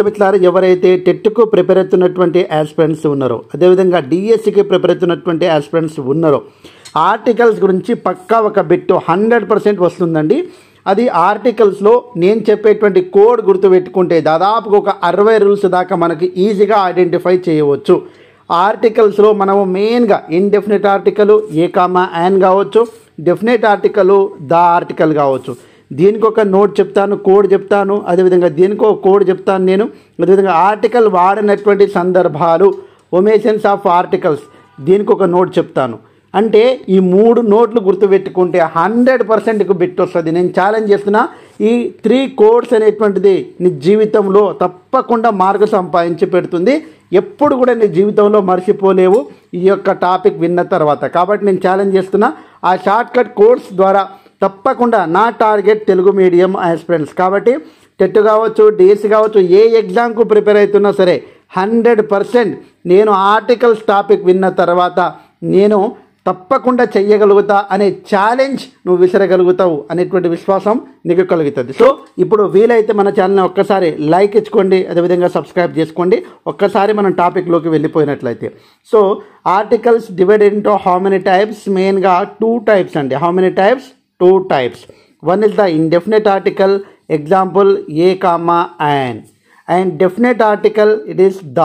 మిత్రులారా, ఎవరైతే టెట్కు ప్రిపేర్ అవుతున్నటువంటి ఆస్పిరెంట్స్ ఉన్నారో, అదేవిధంగా డిఎస్సికి ప్రిపేర్ అవుతున్నటువంటి ఆస్పిరెంట్స్ ఉన్నారో, ఆర్టికల్స్ గురించి పక్కా ఒక బిట్ 100% వస్తుందండి. అది ఆర్టికల్స్లో నేను చెప్పేటువంటి కోడ్ గుర్తుపెట్టుకుంటే దాదాపుగా ఒక 60 రూల్స్ దాకా మనకి ఈజీగా ఐడెంటిఫై చేయవచ్చు. ఆర్టికల్స్లో మనము మెయిన్గా indefinite article a comma an కావచ్చు, డెఫినెట్ ఆర్టికల్ ద ఆర్టికల్ కావచ్చు. దీనికి ఒక నోట్ చెప్తాను, కోడ్ చెప్తాను, అదేవిధంగా దీనికి ఒక కోడ్ చెప్తాను నేను. అదేవిధంగా ఆర్టికల్ వాడినటువంటి సందర్భాలు, ఒమేషన్స్ ఆఫ్ ఆర్టికల్స్, దీనికి ఒక నోట్ చెప్తాను. అంటే ఈ 3 నోట్లు గుర్తుపెట్టుకుంటే 100%కు బిట్ వస్తుంది. నేను ఛాలెంజ్ చేస్తున్నా, ఈ 3 కోడ్స్ అనేటువంటిది నీ జీవితంలో తప్పకుండా మార్కు సంపాదించి పెడుతుంది. ఎప్పుడు కూడా నీ జీవితంలో మర్చిపోలేవు ఈ యొక్క టాపిక్ విన్న తర్వాత. కాబట్టి నేను ఛాలెంజ్ చేస్తున్నా, ఆ షార్ట్కట్ కోడ్స్ ద్వారా తప్పకుండా నా టార్గెట్ తెలుగు మీడియం ఆస్పిరెంట్స్. కాబట్టి టెట్ కావచ్చు, డిఎస్సి కావచ్చు, ఏ ఎగ్జామ్కు ప్రిపేర్ అవుతున్నా సరే 100% నేను ఆర్టికల్స్ టాపిక్ విన్న తర్వాత నేను తప్పకుండా చెయ్యగలుగుతా అనే ఛాలెంజ్ నువ్వు విసరగలుగుతావు అనేటువంటి విశ్వాసం నీకు కలుగుతుంది. సో ఇప్పుడు వీలైతే మన ఛానల్ని ఒక్కసారి లైక్ ఇచ్చుకోండి, అదేవిధంగా సబ్స్క్రైబ్ చేసుకోండి. ఒక్కసారి మనం టాపిక్లోకి వెళ్ళిపోయినట్లయితే, so articles divided into how many types? మెయిన్గా 2 టైప్స్ అండి. How many types? 2 types. One is the indefinite article, example a comma an, and definite article it is the.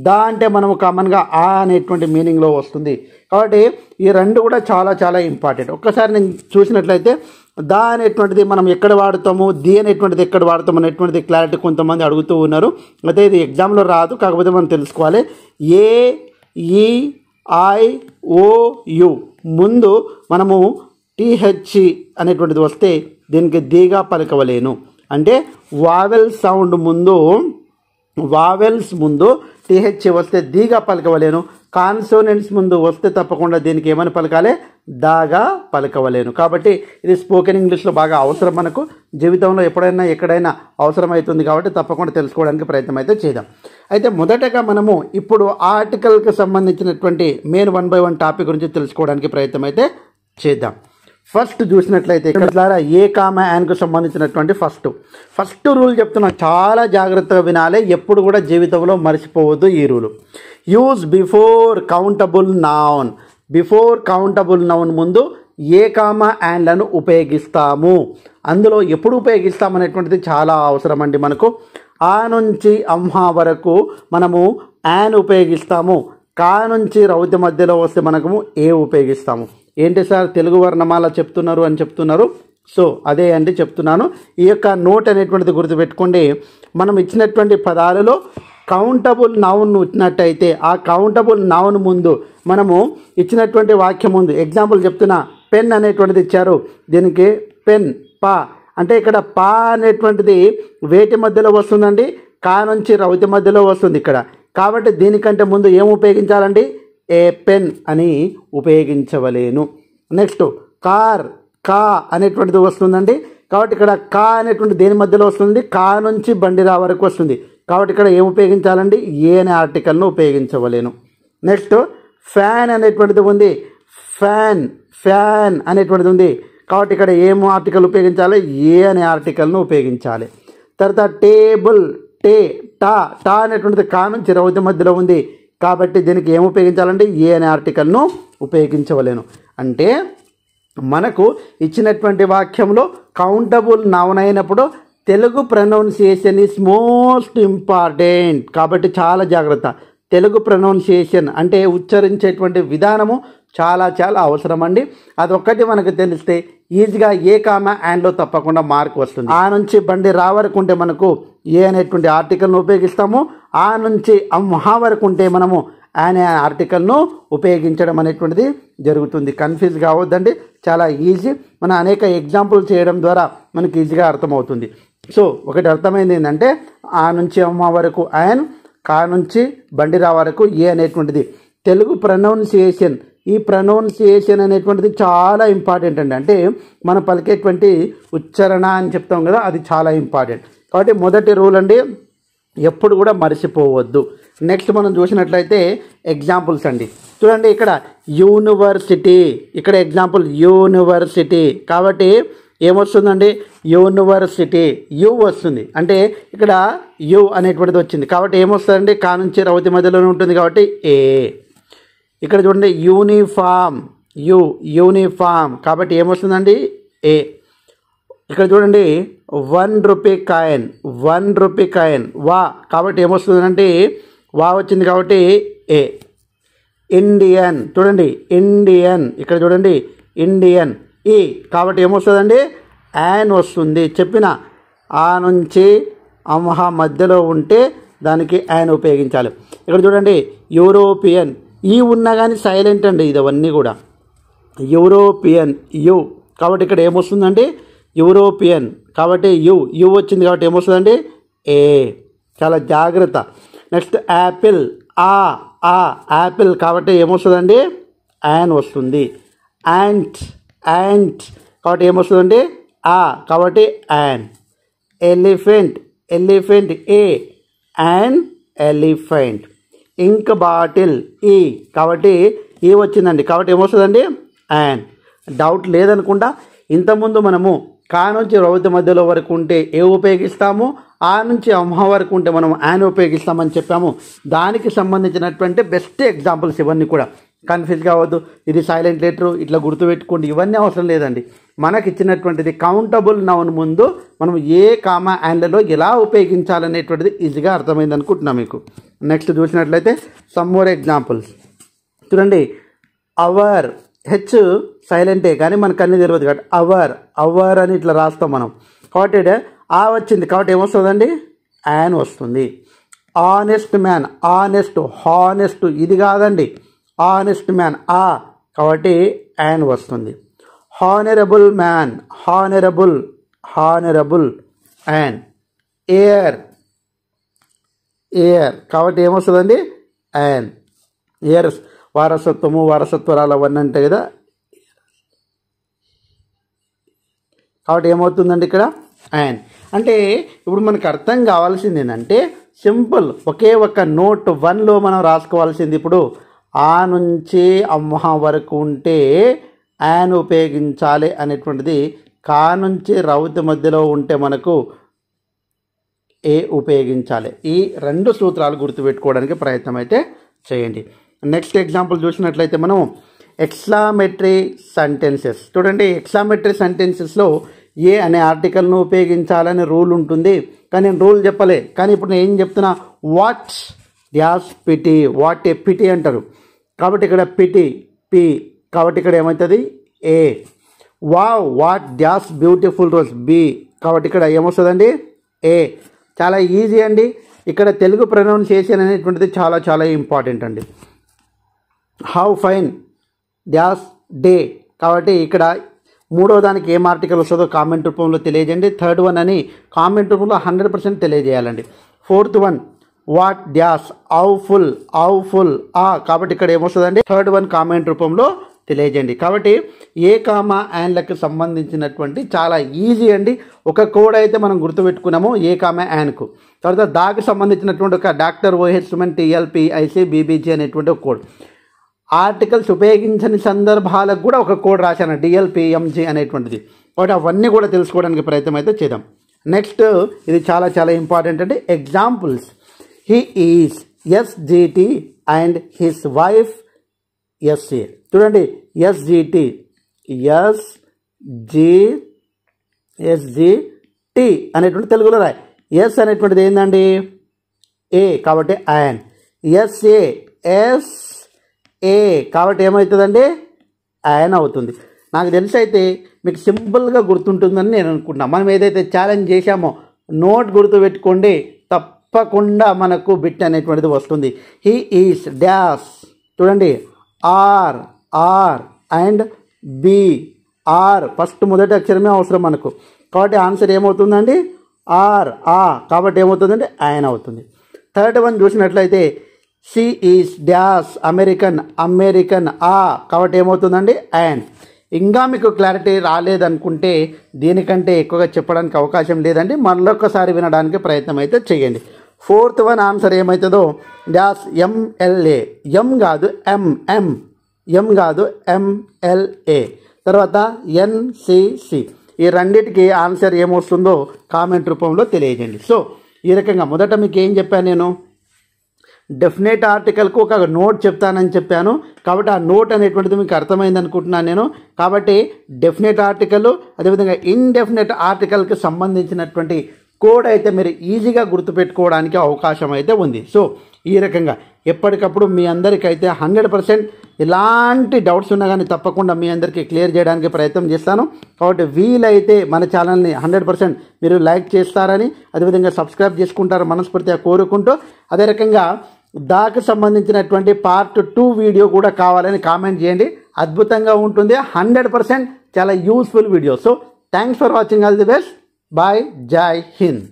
The అంటే మనము కామన్గా ఆ అనేటువంటి మీనింగ్లో వస్తుంది. కాబట్టి ఈ 2 కూడా చాలా చాలా ఇంపార్టెంట్. ఒక్కసారి నేను చూసినట్లయితే ద అనేటువంటిది మనం ఎక్కడ వాడుతాము, ది అనేటువంటిది ఎక్కడ వాడతాము అనేటువంటిది క్లారిటీ కొంతమంది అడుగుతూ ఉన్నారు. అయితే ఇది ఎగ్జామ్లో రాదు, కాకపోతే మనం తెలుసుకోవాలి. ఏ ఈ ఐ ఓ యు ముందు మనము టీహెచ్ అనేటువంటిది వస్తే దీనికి దీగా పలకవలేను. అంటే వావెల్స్ ముందు టీహెచ్ వస్తే దీగా పలకవలేను. కాన్సోనెంట్స్ ముందు వస్తే తప్పకుండా దీనికి ఏమని పలకాలి? దాగా పలకవలేను. కాబట్టి ఇది స్పోకెన్ ఇంగ్లీష్లో బాగా అవసరం, మనకు జీవితంలో ఎప్పుడైనా ఎక్కడైనా అవసరం అవుతుంది. కాబట్టి తప్పకుండా తెలుసుకోవడానికి ప్రయత్నం అయితే చేద్దాం. అయితే మొదటగా మనము ఇప్పుడు ఆర్టికల్కి సంబంధించినటువంటి మెయిన్ 1 by 1 టాపిక్ గురించి తెలుసుకోవడానికి ప్రయత్నం అయితే చేద్దాం. ఫస్ట్ చూసినట్లయితే ఇక్కడ ఏ కామా యాన్కు సంబంధించినటువంటి ఫస్ట్ రూల్ చెప్తున్నా, చాలా జాగ్రత్తగా వినాలి. ఎప్పుడు కూడా జీవితంలో మర్చిపోవద్దు ఈ rule. Use before countable noun. Before countable noun ముందు ఏ కామా యాన్లను ఉపయోగిస్తాము. అందులో ఎప్పుడు ఉపయోగిస్తామనేటువంటిది చాలా అవసరం అండి మనకు. ఆ నుంచి అంహ వరకు మనము యాన్ ఉపయోగిస్తాము. కా నుంచి రౌతి మధ్యలో వస్తే మనము ఏ ఉపయోగిస్తాము. ఏంటి సార్ తెలుగు వర్ణమాల చెప్తున్నారు అని చెప్తున్నారు. సో అదే అండి చెప్తున్నాను. ఈ యొక్క నోట్ అనేటువంటిది గుర్తుపెట్టుకోండి. మనం ఇచ్చినటువంటి పదాలలో కౌంటబుల్ నౌన్ వచ్చినట్టయితే ఆ కౌంటబుల్ నౌన్ ముందు మనము ఇచ్చినటువంటి వాక్యం ముందు, ఎగ్జాంపుల్ చెప్తున్నా, పెన్ అనేటువంటిది ఇచ్చారు. దీనికి పెన్ పా అంటే ఇక్కడ పా అనేటువంటిది వేటి మధ్యలో వస్తుందండి? కా నుంచి రౌతి మధ్యలో వస్తుంది ఇక్కడ. కాబట్టి దీనికంటే ముందు ఏం ఉపయోగించాలండి? ఏ పెన్ అని ఉపయోగించవలేను. నెక్స్ట్ కార్, కా అనేటువంటిది వస్తుందండి. కాబట్టి ఇక్కడ కా అనేటువంటి దేని మధ్యలో వస్తుంది? కా నుంచి బండిరా వరకు వస్తుంది. కాబట్టి ఇక్కడ ఏం ఉపయోగించాలండి? ఏ అనే ఆర్టికల్ను ఉపయోగించవలేను. నెక్స్ట్ ఫ్యాన్ అనేటువంటిది ఉంది. ఫ్యాన్ అనేటువంటిది ఉంది. కాబట్టి ఇక్కడ ఏం ఆర్టికల్ ఉపయోగించాలి? ఏ అనే ఆర్టికల్ను ఉపయోగించాలి. తర్వాత టేబుల్, టా అనేటువంటిది కా నుంచి రౌతి మధ్యలో ఉంది. కాబట్టి దీనికి ఏం ఉపయోగించాలంటే ఏ అనే ఆర్టికల్ను ఉపయోగించవలేను. అంటే మనకు ఇచ్చినటువంటి వాక్యంలో కౌంటబుల్ నౌన్ అయినప్పుడు Telugu pronunciation is most important. కాబట్టి చాలా జాగ్రత్త. తెలుగు ప్రొనౌన్సియేషన్ అంటే ఉచ్చరించేటువంటి విధానము చాలా చాలా అవసరం అండి. అదొక్కటి మనకు తెలిస్తే ఈజీగా ఏ కామా యాన్లో తప్పకుండా మార్క్ వస్తుంది. ఆ నుంచి బండి రా వరకు ఉంటే మనకు ఏ అనేటువంటి ఆర్టికల్ను ఉపయోగిస్తాము. ఆ నుంచి మహా వరకు ఉంటే మనము అనే ఆర్టికల్ను ఉపయోగించడం అనేటువంటిది జరుగుతుంది. కన్ఫ్యూజ్ కావద్దండి, చాలా ఈజీ. మనం అనేక ఎగ్జాంపుల్ చేయడం ద్వారా మనకి ఈజీగా అర్థమవుతుంది. సో ఒకటి అర్థమైంది ఏంటంటే, ఆ నుంచి అమ్మ వరకు యాన్, కా నుంచి బండి రా వరకు ఏ అనేటువంటిది తెలుగు ప్రొనౌన్సియేషన్. ఈ ప్రొనౌన్సియేషన్ అనేటువంటిది చాలా ఇంపార్టెంట్ అండి. అంటే మనం పలికేటువంటి ఉచ్చారణ అని చెప్తాం కదా, అది చాలా ఇంపార్టెంట్. కాబట్టి మొదటి రూల్ అండి, ఎప్పుడు కూడా మర్చిపోవద్దు. నెక్స్ట్ మనం చూసినట్లయితే ఎగ్జాంపుల్స్ అండి. చూడండి ఇక్కడ యూనివర్సిటీ, ఇక్కడ ఎగ్జాంపుల్ యూనివర్సిటీ. కాబట్టి ఏమొస్తుందండి? యూనివర్సిటీ, యు వస్తుంది. అంటే ఇక్కడ యు అనేటువంటిది వచ్చింది కాబట్టి ఏమొస్తుందండి కా నుంచి రవతి మధ్యలోనే ఉంటుంది కాబట్టి ఏ. ఇక్కడ చూడండి యూనిఫామ్ యూనిఫామ్ కాబట్టి ఏమొస్తుందండి ఏ. ఇక్కడ చూడండి 1 రూపీ కాయిన్ 1 రూపీ కాయిన్ వా కాబట్టి ఏమొస్తుందంటే వా వచ్చింది కాబట్టి ఏ. ఇండియన్ చూడండి ఇండియన్ ఇక్కడ చూడండి ఇండియన్ ఈ కాబట్టి ఏమొస్తుందండి యాన్ వస్తుంది. చెప్పిన ఆ నుంచి అమహ మధ్యలో ఉంటే దానికి యాన్ ఉపయోగించాలి. ఇక్కడ చూడండి యూరోపియన్ ఈ ఉన్నా కానీ సైలెంట్ అండి ఇవన్నీ కూడా యూరోపియన్ యు కాబట్టి ఇక్కడ ఏమొస్తుందండి యూరోపియన్ కాబట్టి యు వచ్చింది కాబట్టి ఏమొస్తుందండి ఏ. చాలా జాగ్రత్త. నెక్స్ట్ యాపిల్ ఆ యాపిల్ కాబట్టి ఏమొస్తుందండి యాన్ వస్తుంది. యాంట్ కాబట్టి ఏమొస్తుందండి ఆ కాబట్టి an. Elephant a an elephant. Ink bottle ఈ కాబట్టి ఈ వచ్చిందండి కాబట్టి ఏమొస్తుందండి యాన్. డౌట్ లేదనుకుంటా. ఇంతకుముందు మనము కా నుంచి రవతి మధ్యలో వరకు ఉంటే ఏ ఉపయోగిస్తాము, ఆ నుంచి అమ్మ వరకు ఉంటే మనం యాన్ ఉపయోగిస్తామని చెప్పాము. దానికి సంబంధించినటువంటి బెస్ట్ ఎగ్జాంపుల్స్ ఇవన్నీ కూడా. కన్ఫ్యూజ్ కావద్దు, ఇది సైలెంట్ లెటర్ ఇట్లా గుర్తుపెట్టుకోండి, ఇవన్నీ అవసరం లేదండి. మనకి ఇచ్చినటువంటిది కౌంటబుల్ నౌన్ ముందు మనం ఏ కామా యాన్లలో ఎలా ఉపయోగించాలనేటువంటిది ఈజీగా అర్థమైంది అనుకుంటున్నాం మీకు. నెక్స్ట్ చూసినట్లయితే సమ్ మోర్ ఎగ్జాంపుల్స్ చూడండి. అవర్ హెచ్ సైలెంటే కానీ మనకు అన్నీ తెలియదు కాబట్టి అవర్ అని ఇట్లా రాస్తాం మనం కాబట్టి ఆ వచ్చింది కాబట్టి ఏమొస్తుందండి యాన్ వస్తుంది. ఆనెస్ట్ మ్యాన్ హానెస్ట్ ఇది కాదండి ఆనెస్ట్ మ్యాన్ ఆ కాబట్టి యాన్ వస్తుంది. Honourable man honourable an. Air కాబట్టి ఏమొస్తుందండి యాన్. ఎయిర్ వారసత్వము వారసత్వరాలు అవన్నీ ఉంటాయి కదా కాబట్టి ఏమవుతుందండి ఇక్కడ యాన్. అంటే ఇప్పుడు మనకు అర్థం కావాల్సింది ఏంటంటే సింపుల్ ఒకే ఒక నోట్ 1లో మనం రాసుకోవాల్సింది ఇప్పుడు ఆ నుంచి అమ్మ వరకు ఉంటే యాన్ ఉపయోగించాలి అనేటువంటిది. కా నుంచి రౌత్ మధ్యలో ఉంటే మనకు ఏ ఉపయోగించాలి. ఈ 2 సూత్రాలు గుర్తుపెట్టుకోవడానికి ప్రయత్నం అయితే చేయండి. నెక్స్ట్ ఎగ్జాంపుల్ చూసినట్లయితే మనం ఎక్స్క్లామేటరీ సెంటెన్సెస్ చూడండి. ఎక్స్క్లామేటరీ సెంటెన్సెస్లో ఏ అనే ఆర్టికల్ను ఉపయోగించాలని రూల్ ఉంటుంది కానీ నేను రూల్ చెప్పలే. కానీ ఇప్పుడు నేను ఏం చెప్తున్నా what dash pity what a pity అంటారు కాబట్టి ఇక్కడ పిటి పి కాబట్టి ఇక్కడ ఏమవుతుంది a. Wow what dash beautiful rose b కాబట్టి ఇక్కడ ఏమొస్తుందండి ఏ. చాలా ఈజీ అండి. ఇక్కడ తెలుగు ప్రొనౌన్సియేషన్ అనేటువంటిది చాలా చాలా ఇంపార్టెంట్ అండి. హౌ ఫైన్ డ్యాష్ డే కాబట్టి ఇక్కడ 3వ దానికి ఏం ఆర్టికల్ వస్తుందో కామెంట్ రూపంలో తెలియజేయండి. 3rd వన్ అని కామెంట్ రూపంలో 100% తెలియజేయాలండి. 4th one what dash how full కాబట్టి ఇక్కడ ఏమొస్తుందండి 3rd వన్ కామెంట్ రూపంలో తెలియజేయండి. కాబట్టి ఏ కామా యాన్లకు సంబంధించినటువంటి చాలా ఈజీ అండి. ఒక కోడ్ అయితే మనం గుర్తుపెట్టుకున్నాము ఏ కామా యాన్కు. తర్వాత దానికి సంబంధించినటువంటి ఒక doctor OH Suman TLP IC BBG అనేటువంటి ఒక కోడ్. ఆర్టికల్స్ ఉపయోగించని సందర్భాలకు కూడా ఒక కోడ్ రాశాను డిఎల్పిఎంజీ అనేటువంటిది. కాబట్టి అవన్నీ కూడా తెలుసుకోవడానికి ప్రయత్నం అయితే చేద్దాం. నెక్స్ట్ ఇది చాలా చాలా ఇంపార్టెంట్ అండి. Examples. He is SGT and his wife SA చూడండి. ఎస్జిటి ఎస్జిటి అనేటువంటి తెలుగులో రాయి. ఎస్ అనేటువంటిది ఏంటండి ఏ కాబట్టి యాన్. ఎస్ఏ కాబట్టి ఏమవుతుందండి యాన్ అవుతుంది. నాకు తెలిసి అయితే మీకు సింపుల్గా గుర్తుంటుందని నేను అనుకుంటున్నాను. మనం ఏదైతే ఛాలెంజ్ చేశామో నోట్ గుర్తుపెట్టుకోండి, తప్పకుండా మనకు బిట్ అనేటువంటిది వస్తుంది. హీ ఈస్ డాష్ చూడండి ఆర్ అండ్ బి ఫస్ట్ మొదటి అక్షరమే అవసరం మనకు కాబట్టి ఆన్సర్ ఏమవుతుందండి ఆర్ కాబట్టి ఏమవుతుందండి యాన్ అవుతుంది. 3rd వన్ చూసినట్లయితే షీ ఈస్ డాష్ అమెరికన్ కాబట్టి ఏమవుతుందండి యాన్. ఇంకా మీకు క్లారిటీ రాలేదనుకుంటే దీనికంటే ఎక్కువగా చెప్పడానికి అవకాశం లేదండి. మరొకసారి వినడానికి ప్రయత్నం అయితే చేయండి. 4th వన్ ఆన్సర్ ఏమవుతుందో డాష్ ఎంఎల్ఏ ఎంఎల్ఏ తర్వాత ఎన్సిసి. ఈ రెండింటికి ఆన్సర్ ఏమొస్తుందో కామెంట్ రూపంలో తెలియజేయండి. సో ఈ రకంగా మొదట మీకు ఏం చెప్పాను నేను, డెఫినెట్ ఆర్టికల్కు ఒక నోట్ చెప్తానని చెప్పాను. కాబట్టి ఆ నోట్ అనేటువంటిది మీకు అర్థమైంది అనుకుంటున్నాను నేను. కాబట్టి డెఫినెట్ ఆర్టికల్ అదేవిధంగా ఇండెఫినెట్ ఆర్టికల్కి సంబంధించినటువంటి కోడ్ అయితే మీరు ఈజీగా గుర్తుపెట్టుకోవడానికి అవకాశం అయితే ఉంది. సో ఈ రకంగా ఎప్పటికప్పుడు మీ అందరికైతే 100% ఎలాంటి డౌట్స్ ఉన్నా కానీ తప్పకుండా మీ అందరికీ క్లియర్ చేయడానికి ప్రయత్నం చేస్తాను. కాబట్టి వీలైతే మన ఛానల్ని 100% మీరు లైక్ చేస్తారని అదేవిధంగా సబ్స్క్రైబ్ చేసుకుంటారు మనస్ఫూర్తిగా కోరుకుంటూ, అదే రకంగా దానికి సంబంధించినటువంటి పార్ట్ 2 వీడియో కూడా కావాలని కామెంట్ చేయండి. అద్భుతంగా ఉంటుంది, 100% చాలా useful video. So thanks for watching. All the best. Bye. Jai Hind.